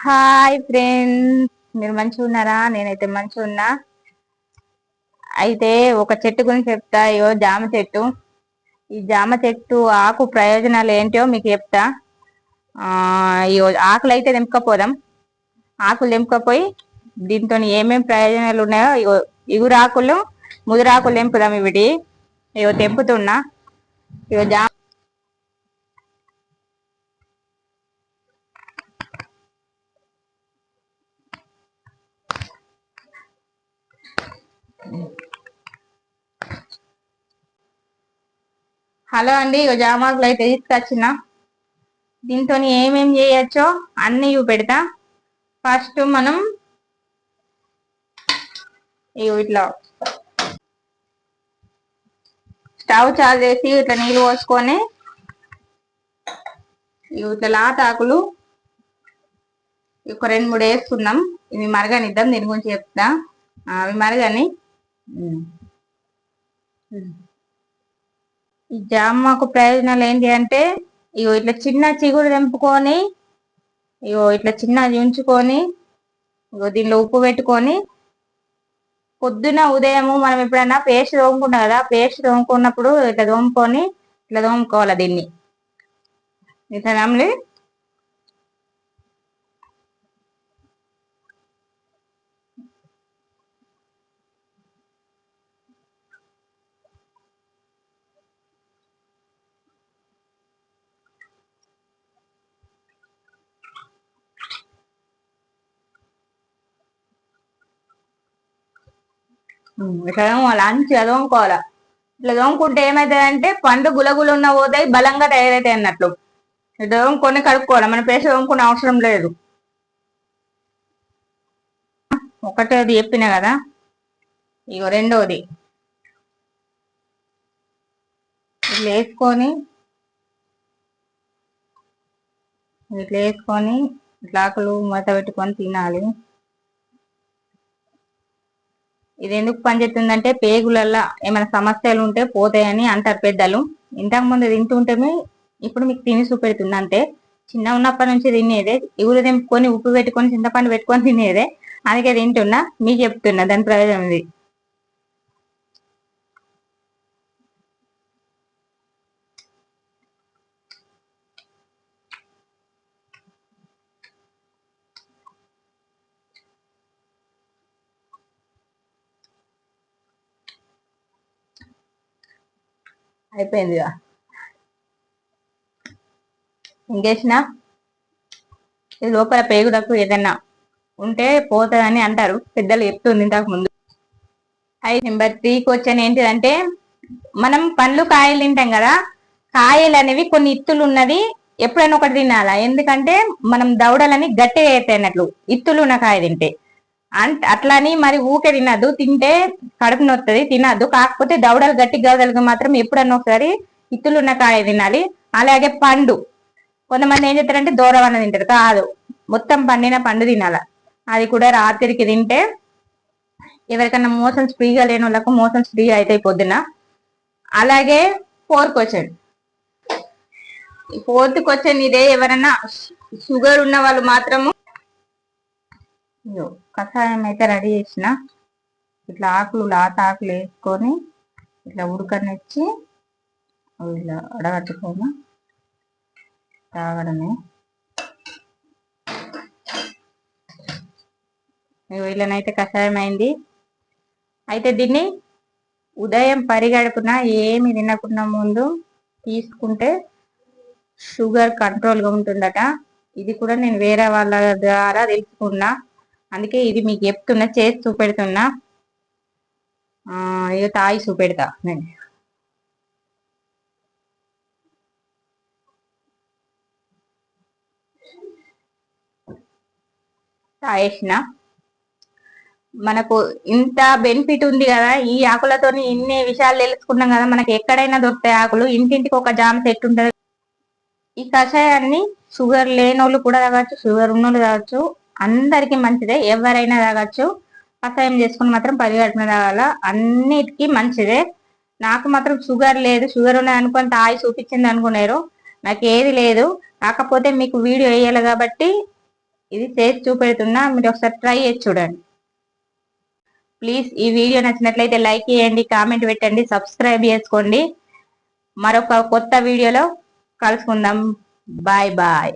Hi friends, మీరు మంచిగా ఉన్నారా? నేనైతే మంచిగా ఉన్నా. అయితే ఒక చెట్టు గురించి చెప్తా. ఇయో జామ చెట్టు. ఈ జామ చెట్టు ఆకు ప్రయోజనాలు ఏంటో మీకు చెప్తా. ఇయో ఆకులు అయితే తెంపకపోదాం. ఆకులు తెంపకపోయి దీంతో ఏమేమి ప్రయోజనాలు ఉన్నాయో ఇగో ఇగురాకులు ముదురాకులు తెంపుదాం. ఇవిటి ఇగో తెంపుతున్నా. ఇగో జామ హలో అండి, ఇగో జామాకులు అయితే తీసుకొచ్చిన. దీంతో ఏమేం చేయొచ్చో అన్ని పెడతా. ఫస్ట్ మనం ఇట్లా స్టవ్ చాలు చేసి ఇట్లా నీళ్ళు పోసుకొని ఇట్లా లాతాకులు ఒక 2-3 వేసుకుందాం. ఇవి మరగనిద్దాం. దీని గురించి చెప్తా. అవి మరగని ఈ జామాకు ప్రయోజనాలు ఏంటి అంటే ఇట్లా చిన్న చిగురు తెంపుకొని ఇట్లా చిన్న ఉంచుకొని దీనిలో ఉప్పు పెట్టుకొని పొద్దున ఉదయము మనం ఎప్పుడైనా పేస్ట్ తోముకుంటాం కదా, పేస్ట్ తోముకున్నప్పుడు ఇట్లా తోముకొని ఇట్లా తోముకోవాలి. దీన్ని ఇట్లా నమ్మి ఇట్లా తోముకోవాలి. మంచిగా తోముకోవాలి. ఇట్లా తోముకుంటే ఏమవుతుందంటే పండు గులగులు ఉన్న పోతాయి, బలంగా తయారైతాయి అన్నట్లు. ఇట్లా తోముకొని కడుక్కోవాలి. మన పేస్ట్ తోముకునే అవసరం లేదు. ఒకటోది చెప్పిన కదా, ఇగో రెండోది ఇట్లా వేసుకొని ఇట్లా ఆకులు మూత పెట్టుకొని తినాలి. ఇది ఎందుకు పనిచేస్తుందంటే పేగులల్లో ఏమైనా సమస్యలు ఉంటే పోతాయని అంటారు పెద్దలు. ఇంతకు ముందు తింటుంటేనే ఇప్పుడు మీకు తిని చూపెడుతుంది. అంతే, చిన్న ఉన్నప్పటి నుంచి తినేదే. ఇగురు తెంపుకొని ఉప్పు పెట్టుకొని చింతపండు పెట్టుకొని తినేదే. అందుకే తింటున్నా, మీకు చెప్తున్నా దాని ప్రయోజనం ఇది. అయిపోయింది. ఇంకేసిన ఇది లోపల పేగులకు ఏదన్నా ఉంటే పోతుందని అంటారు పెద్దలు, చెప్తుంది ఇంతకు ముందు. అయితే నెంబర్ 3కి వచ్చాను. ఏంటిదంటే మనం పండ్లు కాయలు తింటాం కదా, కాయలు అనేవి కొన్ని ఇత్తులు ఉన్నది ఎప్పుడైనా ఒకటి తినాలా. ఎందుకంటే మనం దవడలని గట్టిగా అవుతాయి అన్నట్లు ఇత్తులు ఉన్న కాయ తింటే. అట్లని మరి ఊకే తినద్దు. తింటే కడుపు నొత్తది, తినద్దు. కాకపోతే దవడలు గట్టి గవదలకు మాత్రం ఎప్పుడన్నా ఒకసారి ఇత్తులు ఉన్న కాయ తినాలి. అలాగే పండు, కొంతమంది ఏం చేస్తారంటే దూరవన్న తింటారు. కాదు, మొత్తం పండిన పండు తినాల. అది కూడా రాత్రికి తింటే ఎవరికన్నా మోషన్స్ ఫ్రీగా లేని వాళ్ళకు మోషన్స్ ఫ్రీ అవుతాయి పొద్దున. అలాగే 4th క్వశ్చన్ ఇదే. ఎవరన్నా షుగర్ ఉన్న వాళ్ళు మాత్రము కషాయం అయితే రెడీ చేసిన. ఇట్లా ఆకులు లాతాకులు వేసుకొని ఇట్లా ఉడకనిచ్చి ఇలా అడగట్టుకొని తాగడమే. వీళ్ళనైతే కషాయం అయింది. అయితే దీన్ని ఉదయం పరిగడుపున ఏమి తినకుండా ముందు తీసుకుంటే షుగర్ కంట్రోల్గా ఉంటుందట. ఇది కూడా నేను వేరే వాళ్ళ ద్వారా తెలుసుకున్నా, అందుకే ఇది మీకు చెప్తున్నా, చేసి చూపెడుతున్నా. ఇక తాగి చూపెడతా నేను. తాగేసిన. మనకు ఇంత బెనిఫిట్ ఉంది కదా ఈ ఆకులతో, ఇన్ని విషయాలు తెలుసుకున్నాం కదా. మనకి ఎక్కడైనా దొరుకుతాయి ఆకులు. ఇంటింటికి ఒక జామ చెట్టు ఉంటుంది. ఈ కషాయాన్ని షుగర్ లేనోళ్ళు కూడా తాగొచ్చు, షుగర్ ఉన్నోళ్ళు తాగొచ్చు, అందరికి మంచిదే. ఎవరైనా తాగొచ్చు. కషాయం చేసుకుని మాత్రం పరిగడుపున తాగాల. అన్నిటికీ మంచిదే. నాకు మాత్రం షుగర్ లేదు, షుగర్ ఉన్నది అనుకొని తాగి చూపించింది అనుకున్నారు. నాకు ఏది లేదు. కాకపోతే మీకు వీడియో వేయాలి కాబట్టి ఇది చేసి చూపెడుతున్నా, మీరు ఒకసారి ట్రై చేసి చూడండి. ప్లీజ్ ఈ వీడియో నచ్చినట్లయితే లైక్ చేయండి, కామెంట్ పెట్టండి, సబ్స్క్రైబ్ చేసుకోండి. మరొక కొత్త వీడియోలో కలుసుకుందాం. Bye bye.